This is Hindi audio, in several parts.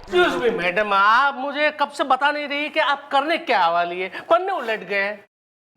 एक्सक्यूज मी मैडम, आप मुझे कब से बता नहीं रही कि आप करने क्या वाली है? पन्ने उलट गए।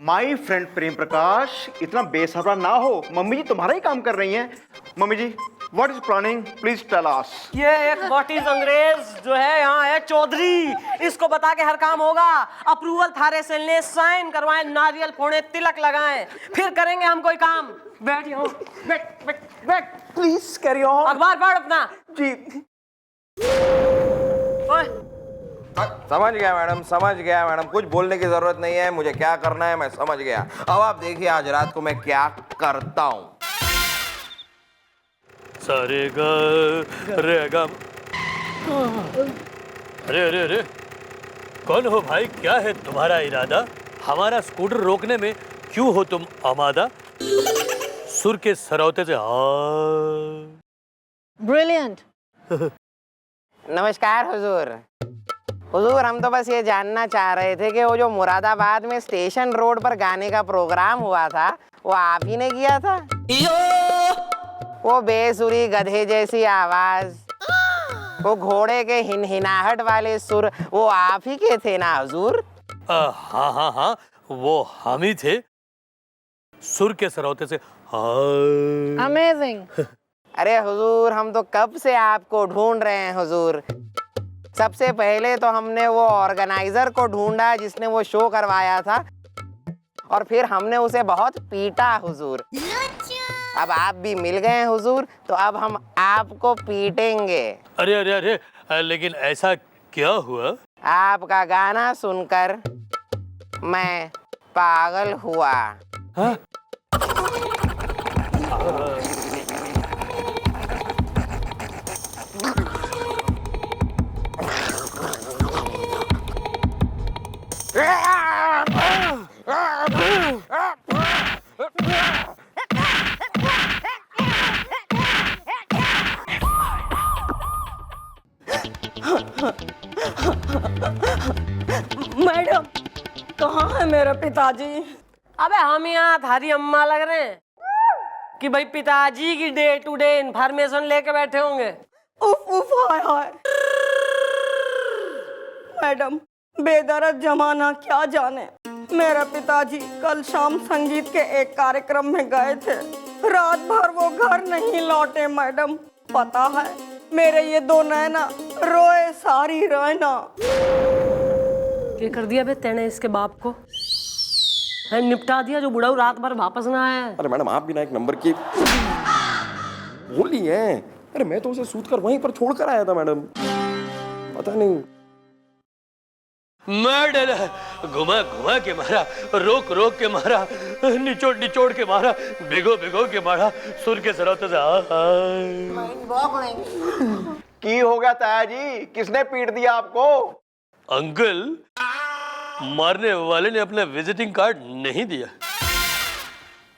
माई फ्रेंड प्रेम प्रकाश, इतना बेसब्रा ना हो। मम्मी जी तुम्हारा ही काम कर रही हैं। Mummy ji, what is planning, please tell us. ये एक व्हाट इज अंग्रेज जो है यहाँ है चौधरी, इसको बता के हर काम होगा। अप्रूवल थारे से ले, साइन करवाएं, नारियल फोड़े, तिलक लगाएं, फिर करेंगे हम कोई काम। बैठ यहाँ, बैठ बैठ बैठ। Please carry on. अखबार पढ़ अपना। जी। ओए, समझ गया मैडम, समझ गया मैडम, कुछ बोलने की जरूरत नहीं है। मुझे क्या करना है मैं समझ गया। अब आप देखिए आज रात को मैं क्या करता हूँ। सारे गा रे गा। अरे अरे अरे, कौन हो भाई? क्या है तुम्हारा इरादा? हमारा स्कूटर रोकने में क्यों हो तुम आमादा? सुर के सरौते से ब्रिलियंट। नमस्कार हुजूर। हुजूर, हम तो बस ये जानना चाह रहे थे कि वो जो मुरादाबाद में स्टेशन रोड पर गाने का प्रोग्राम हुआ था, वो आप ही ने किया था? वो बेसुरी गधे जैसी आवाज, वो घोड़े के हिनहिनाहट वाले सुर, वो आप ही के थे ना हुजूर? हाँ हाँ हाँ, वो हम ही थे। सुर के सरौते से अमेजिंग। अरे हुजूर, हम तो कब से आपको ढूंढ रहे हैं हुजूर। सबसे पहले तो हमने वो ऑर्गेनाइजर को ढूंढा जिसने वो शो करवाया था, और फिर हमने उसे बहुत पीटा हुजूर। अब आप भी मिल गए हैं हुजूर, तो अब हम आपको पीटेंगे। अरे अरे अरे, लेकिन ऐसा क्या हुआ? आपका गाना सुनकर मैं पागल हुआ। हाँ? मैडम, कहाँ है मेरे पिताजी? अबे हम यहाँ थारी अम्मा लग रहे हैं कि भाई पिताजी की डे टू डे इंफॉर्मेशन लेके बैठे होंगे। उफ उफ, हाय हाय। मैडम, बेदर्द जमाना क्या जाने। मेरे पिताजी कल शाम संगीत के एक कार्यक्रम में गए थे। रात भर वो घर नहीं लौटे मैडम। पता है, मेरे ये दो नैना रोए सारी रैना। क्या कर दिया बे तेने इसके बाप को? है निपटा दिया जो बुढ़ाऊ रात भर वापस ना आया। अरे मैडम, आप बिना एक नंबर की बोली है। अरे मैं तो उसे सूत कर वहीं पर छोड़ कर आया था मैडम, पता नहीं। मार डाला, घुमा घुमा के मारा, रोक रोक के मारा, निचोड़ निचोड़ के मारा, भिगो भिगो के मारा, सुर के सरौते से की हो गया ताया जी, किसने पीट दिया आपको? अंकल, मारने वाले ने अपना विजिटिंग कार्ड नहीं दिया।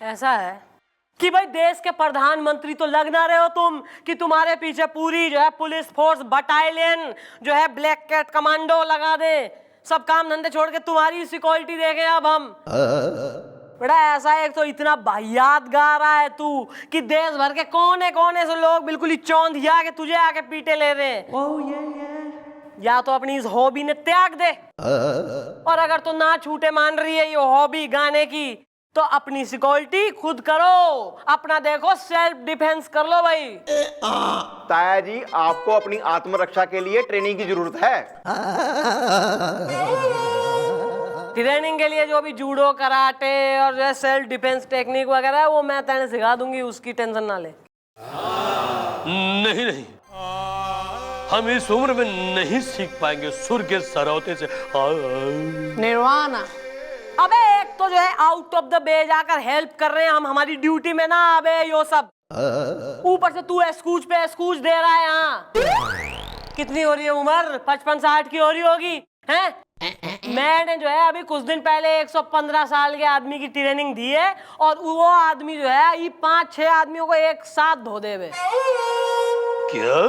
ऐसा है कि भाई देश के प्रधानमंत्री तो लग ना रहे हो तुम कि तुम्हारे पीछे पूरी जो है पुलिस फोर्स बटालियन जो है ब्लैक कैट कमांडो लगा दे, सब काम धंधे छोड़ के तुम्हारी सिक्योरिटी देखें अब हम। बड़ा ऐसा एक तो इतना वाहियात गा रहा है तू कि देश भर के कोने कोने से लोग बिल्कुल ही चौंधिया के तुझे आके पीटे ले रहे हैं। या तो अपनी इस हॉबी ने त्याग दे, और अगर तो ना छूटे मान रही है ये हॉबी गाने की, तो अपनी सिक्योरिटी खुद करो, अपना देखो सेल्फ डिफेंस कर लो भाई। ताया जी, आपको अपनी आत्मरक्षा के लिए ट्रेनिंग की जरूरत है। ट्रेनिंग के लिए जो भी जूडो, कराटे और जो है सेल्फ डिफेंस टेक्निक वगैरह है वो मैं तेने सिखा दूंगी, उसकी टेंशन ना ले। नहीं नहीं, हम इस उम्र में नहीं सीख पाएंगे सुर के सरौते से। निर्वाणा। अबे एक तो जो है आउट ऑफ द वे जाकर हेल्प कर रहे हैं हम हमारी ड्यूटी में ना, अबे यो सब ऊपर से तू एक्सक्यूज पे एक्सक्यूज दे रहा है। यहाँ कितनी हो रही है उम्र? 55-60 की हो रही होगी हैं? मैंने जो है अभी कुछ दिन पहले 115 साल के आदमी की ट्रेनिंग दी है, और वो आदमी जो है ये 5-6 आदमियों को एक साथ धो देवे। क्या?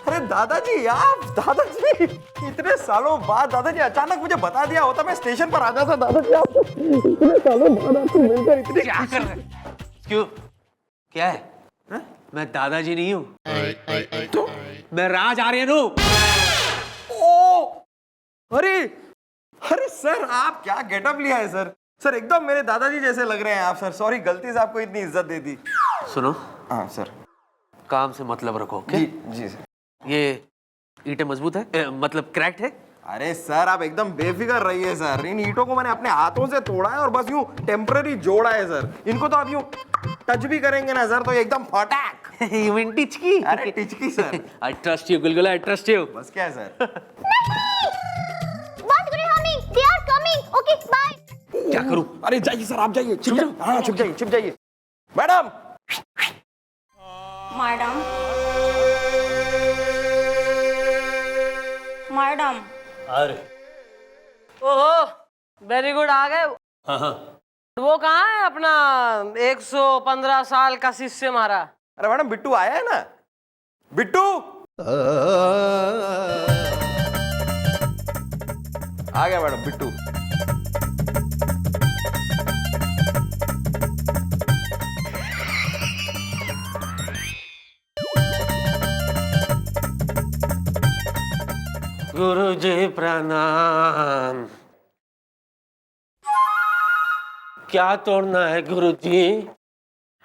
अरे दादाजी आप, दादाजी इतने सालों बाद दादाजी अचानक मुझे बता दिया होता मैं स्टेशन पर आ जाता। दादाजी आप इतने सालों बाद आपको मिलकर इतने क्या कर रहे हैं? क्यों, क्या है? मैं दादाजी नहीं हूँ, तो मैं राज आर्यन हूँ। ओ अरे अरे सर आप क्या गेटअप लिया है सर? सर एकदम मेरे दादाजी जैसे लग रहे हैं आप सर। सॉरी गलती से आपको इतनी इज्जत दे दी। सुनो, हाँ सर। काम से मतलब रखो, okay? जी सर। ये ईंटें मजबूत है, मतलब क्रैक्ड है? अरे सर आप एकदम बेफिक्र रहिए सर। इन ईंटों को मैंने अपने हाथों से तोड़ा है और बस यूं टेम्पररी जोड़ा है सर। इनको तो आप यूं टच भी करेंगे ना सर तो ये एकदम फटाक। You mean टिचकी? अरे टिचकी सर। I trust you, गुलगुला, I trust you. बस क्या है सर? बंद करो हमें, they are coming. Okay, bye. क्या करूं? अरे जाइए सर आप जाइए, छुप जाइए। हाँ छुप जाइए, छुप जाइए। मैडम मैडम मैडम अरे ओहो, वेरी गुड, आ गए। हाँ हाँ, वो कहाँ है अपना 115 साल का शिष्य हमारा? अरे मैडम बिट्टू आया है ना? बिट्टू आ गया मैडम बिट्टू। गुरुजी प्रणाम। क्या तोड़ना है गुरुजी?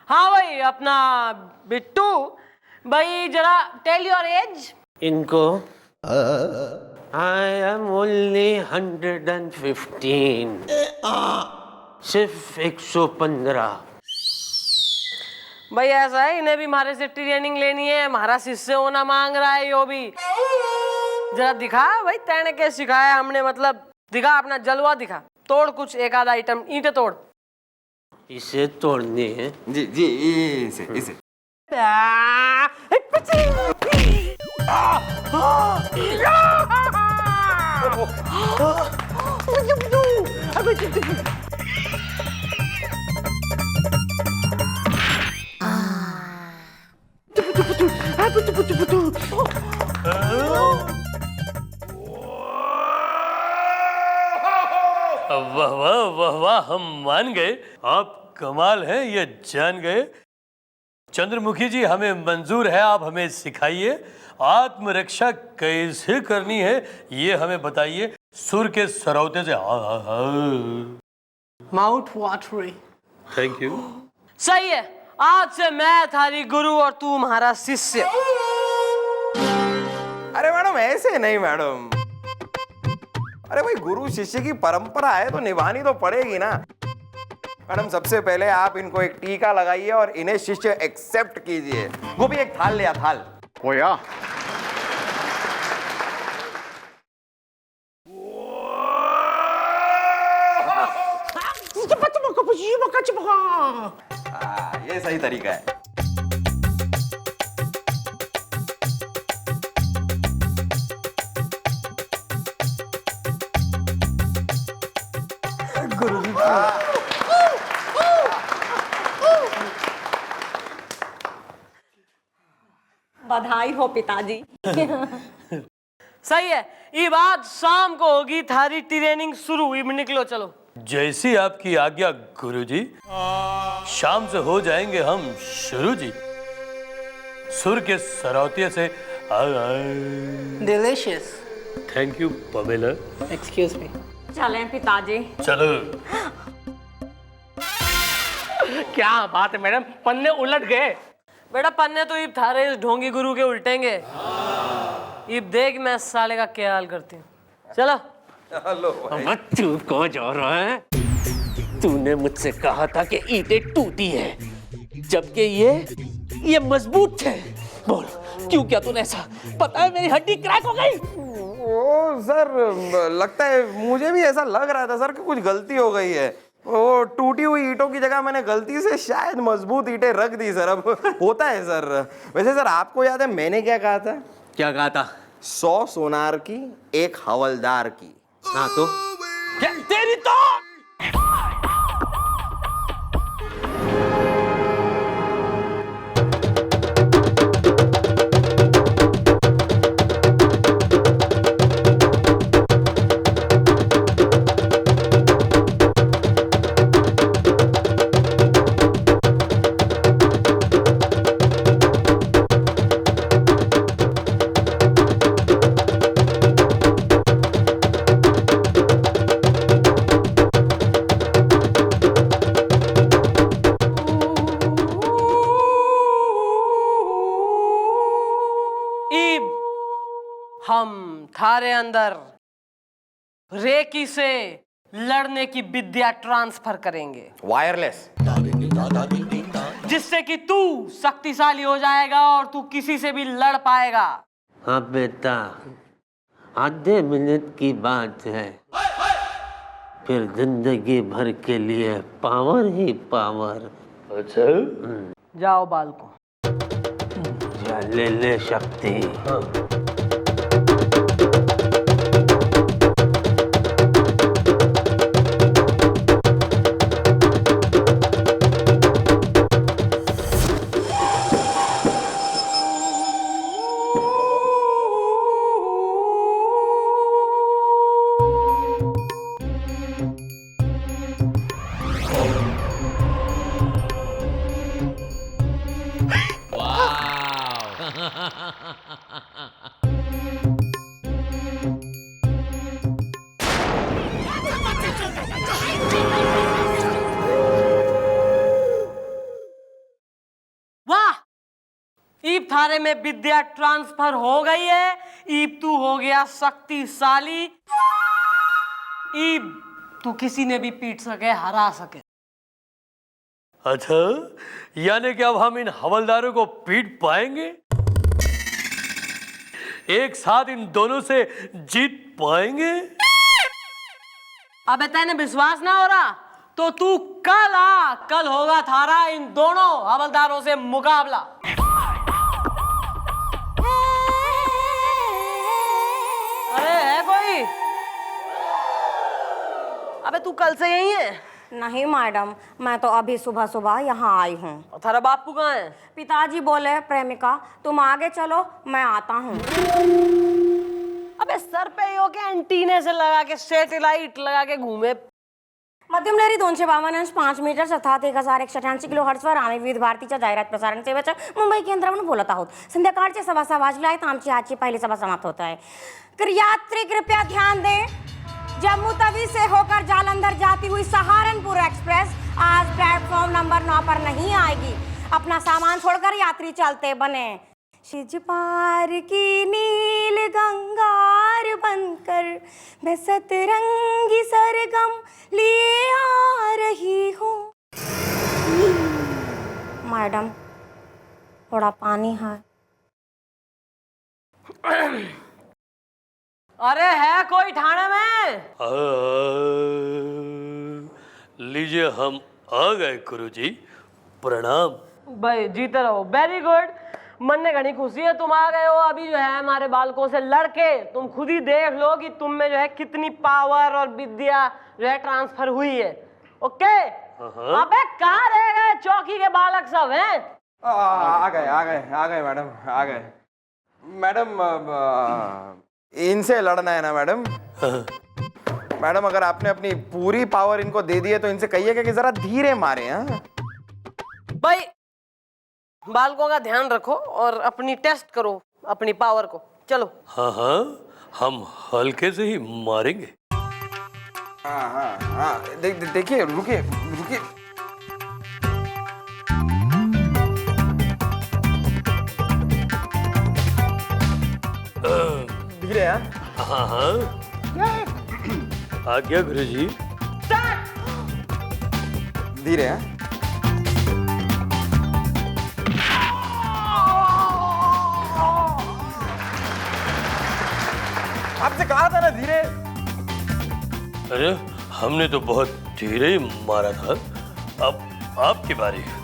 हाँ भाई, अपना बिट्टू भाई, जरा टेल योर एज। इनको आई एम ओनली 115, सिर्फ 115। भाई ऐसा है, इन्हें भी हमारे से ट्रेनिंग लेनी है, हमारा शिष्य होना मांग रहा है यो भी। जरा दिखा भाई, तैने क्या सिखाया हमने, मतलब दिखा अपना जलवा दिखा। तोड़ कुछ एक आधा आइटम, ईंटें तोड़। इसे तोड़ने हैं? जी जी इसे इसे। वाह वाह वाह वाह, हम मान गए, आप कमाल हैं, ये जान गए। चंद्रमुखी जी हमें मंजूर है, आप हमें सिखाइए आत्मरक्षा कैसे करनी है, ये हमें बताइए। सुर के सरौते से। Mouth watery. Thank you. सही है, आज से मैं थारी गुरु और तू हमारा शिष्य। अरे मैडम ऐसे नहीं मैडम। अरे भाई गुरु शिष्य की परंपरा है तो निभानी तो पड़ेगी ना। मैडम सबसे पहले आप इनको एक टीका लगाइए और इन्हें शिष्य एक्सेप्ट कीजिए। वो भी एक थाल लिया, थाल। ओया ये सही तरीका है। बधाई हो पिताजी। सही है, ये बात शाम को होगी थारी ट्रेनिंग शुरू। इब निकलो, चलो। जैसी आपकी आज्ञा गुरुजी। शाम से हो जाएंगे हम शुरू जी। सुर के सरौतिये से। Delicious. Thank you Pamela. Excuse me. चलें पिताजी। चलो। क्या बात है मैडम, पन्ने उलट गए। बेटा पन्ने तो इब थारे इस ढोंगी गुरु के उल्टेंगे। इब देख मैं साले का क्या हाल करती हूँ। चलो। तू कहाँ जा रहा है? तूने मुझसे कहा था कि ईंटें टूटी है, जबकि ये मजबूत थे। बोल क्यों किया तूने ऐसा? पता है मेरी हड्डी क्रैक हो गई। ओ सर लगता है मुझे भी ऐसा लग रहा था सर कि कुछ गलती हो गई है। वो टूटी हुई ईंटों की जगह मैंने गलती से शायद मजबूत ईंटें रख दी सर। अब होता है सर। वैसे सर आपको याद है मैंने क्या कहा था? क्या कहा था? 100 सोनार की, 1 हवलदार की। हाँ तो क्या तेरी तो तुम्हारे अंदर रेकी से लड़ने की विद्या ट्रांसफर करेंगे, वायरलेस। जिससे कि तू शक्तिशाली हो जाएगा और तू किसी से भी लड़ पाएगा। हाँ बेटा, आधे मिनट की बात है, फिर जिंदगी भर के लिए पावर ही पावर। अच्छा, जाओ बालको। जा ले शक्ति। वाह, ईब थारे में विद्या ट्रांसफर हो गई है। ईब तू हो गया शक्तिशाली। ईब तू किसी ने भी पीट सके, हरा सके। अच्छा, यानी कि अब हम इन हवलदारों को पीट पाएंगे, एक साथ इन दोनों से जीत पाएंगे। अबे तेने विश्वास ना हो रहा तो तू कल आ, कल होगा थारा इन दोनों हवलदारों से मुकाबला। अरे है कोई? अबे तू कल से यही है? नहीं मैडम, मैं तो अभी सुबह सुबह यहाँ आई हूँ। और थारा बापू कहाँ है? पिताजी बोले प्रेमिका तुम आगे चलो, मैं आता हूँ। अबे सर पे यो के एंटीने से लगा के सैटेलाइट लगा के घूमे। मध्यम लहरी 252.5 मीटर अर्थात 1188 किलोहर्ट्जवर आम्ही विविध भारतीच्या जाहिरात प्रसारण सेवेच्या मुंबई केंद्रावरून बोलत आहोत। संध्याकाळचे 6:15 वाजले आहेत, आमची आजची पहिली सभा समाप्त होत आहे। तर यात्री कृपया ध्यान दें, जम्मू तवी से होकर जालंधर जाती हुई सहारनपुर एक्सप्रेस आज प्लेटफॉर्म नंबर 9 पर नहीं आएगी। अपना सामान छोड़कर यात्री चलते बने। शिज पार की नील गंगार बनकर मैं सतरंगी सरगम लिए आ रही हूँ। मैडम थोड़ा पानी है? अरे है कोई ठाणे में? लीजिए, हम आ गए गुरुजी, प्रणाम। भाई जीते रहो, वेरी गुड। मन में घनी खुशी है तुम आ गए हो। अभी जो है हमारे बालकों से लड़के तुम खुद ही देख लो कि तुम में जो है कितनी पावर और विद्या जो है ट्रांसफर हुई है। ओके? अबे कहाँ रह गए चौकी के बालक सब हैं? आ गए मैडम, आ गए। मैडम इनसे लड़ना है ना मैडम? मैडम अगर आपने अपनी पूरी पावर इनको दे दी है तो इनसे कहिएगा कि जरा धीरे मारे। हाँ भाई बालकों का ध्यान रखो और अपनी टेस्ट करो अपनी पावर को। चलो। हाँ हाँ, हम हल्के से ही मारेंगे। हाँ, देखिए, रुकिए। धीरे। हाँ हाँ, आ गया गुरुजी। धीरे। आपसे कहा था ना धीरे। अरे हमने तो बहुत धीरे ही मारा था। अब आपकी बारी है।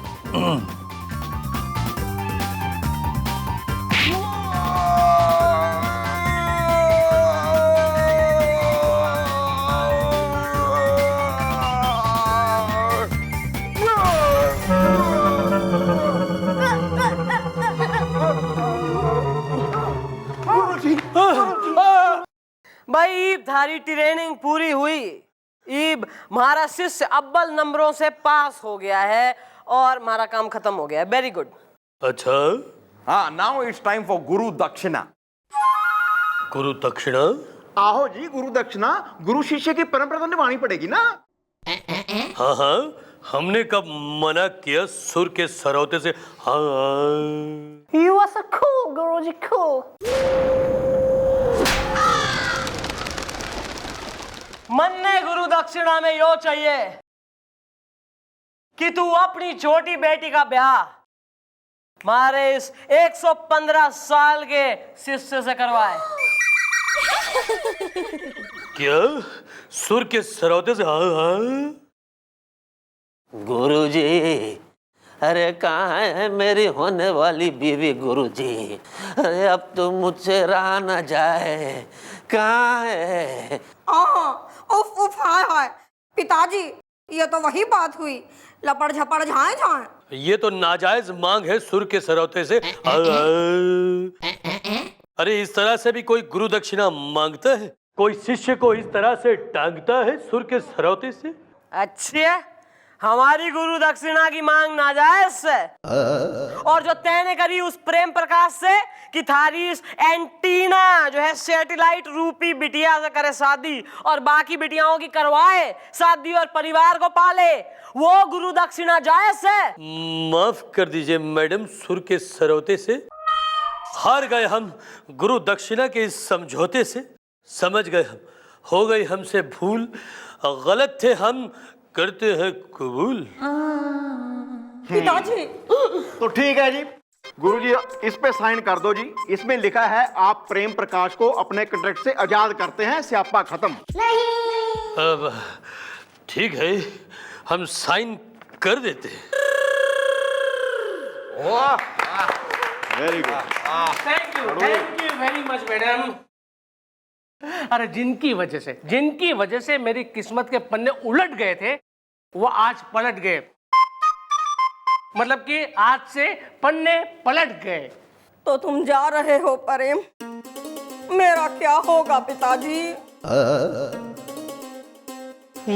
भाई ईब थारी ट्रेनिंग पूरी हुई। ईब हमारा शिष्य अव्वल नंबरों से पास हो गया है और हमारा काम खत्म हो गया है। Very good. अच्छा, हाँ, नाउ इट्स टाइम फॉर गुरु दक्षिणा। गुरु दक्षिणा? आहो जी, गुरु दक्षिणा गुरु शिष्य की परंपरा तो निभानी पड़ेगी ना। हाँ हाँ, हमने कब मना किया सुर के सरौते से? हाँ। You are so cool, Guruji, cool. मन्ने गुरु दक्षिणा में यो चाहिए कि तू अपनी छोटी बेटी का ब्याह हमारे इस 115 साल के शिष्य से करवाए। क्या सुर के सरौते से? हाँ हाँ। गुरुजी, अरे कहाँ है मेरी होने वाली बीवी गुरुजी? अरे अब तो मुझसे रहा न जाए, कहाँ है? उफ उफ, हाय हाय पिताजी, ये तो वही बात हुई, लपड़ झपड़ झाए झाए। ये तो नाजायज मांग है सुर के सरौते से। अरे इस तरह से भी कोई गुरु दक्षिणा मांगता है? कोई शिष्य को इस तरह से टांगता है सुर के सरौते से? अच्छा, हमारी गुरु दक्षिणा की मांग नाजायज है, और जो तैने करी उस प्रेम प्रकाश से कि थारी इस एंटीना जो है सैटेलाइट रूपी बिटिया से करे शादी और बाकी बिटियाओं की करवाए शादी और परिवार को पाले, वो गुरु दक्षिणा जायज है? माफ कर दीजिए मैडम सुर के सरौते से, हार गए हम गुरु दक्षिणा के इस समझौते से। समझ गए हम, हो गई हमसे भूल, गलत थे हम, करते हैं कबूल। पिताजी तो ठीक है जी, गुरुजी इस पे साइन कर दो जी। इसमें लिखा है आप प्रेम प्रकाश को अपने कॉन्ट्रैक्ट से आजाद करते हैं, स्यापा खत्म। अब ठीक है, हम साइन कर देते हैं। Very good. Thank you very much madam. अरे जिनकी वजह से मेरी किस्मत के पन्ने उलट गए थे, वो आज पलट गए। मतलब कि आज से पन्ने पलट गए। तो तुम जा रहे हो प्रेम, मेरा क्या होगा पिताजी?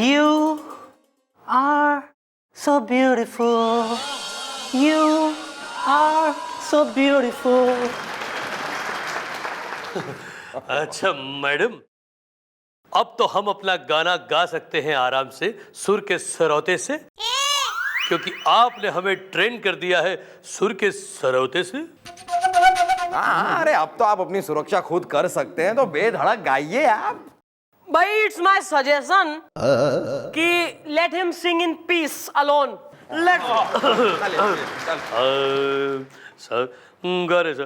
You are so beautiful. You are so beautiful. अच्छा मैडम, अब तो हम अपना गाना गा सकते हैं आराम से सुर के सरौते से, क्योंकि आपने हमें ट्रेन कर दिया है सुर के सरौते से। हाँ, अरे अब तो आप अपनी सुरक्षा खुद कर सकते हैं, तो बेधड़क गाइए आप। भाई इट्स माय सजेशन कि let him sing in peace alone. Let गा रे सा।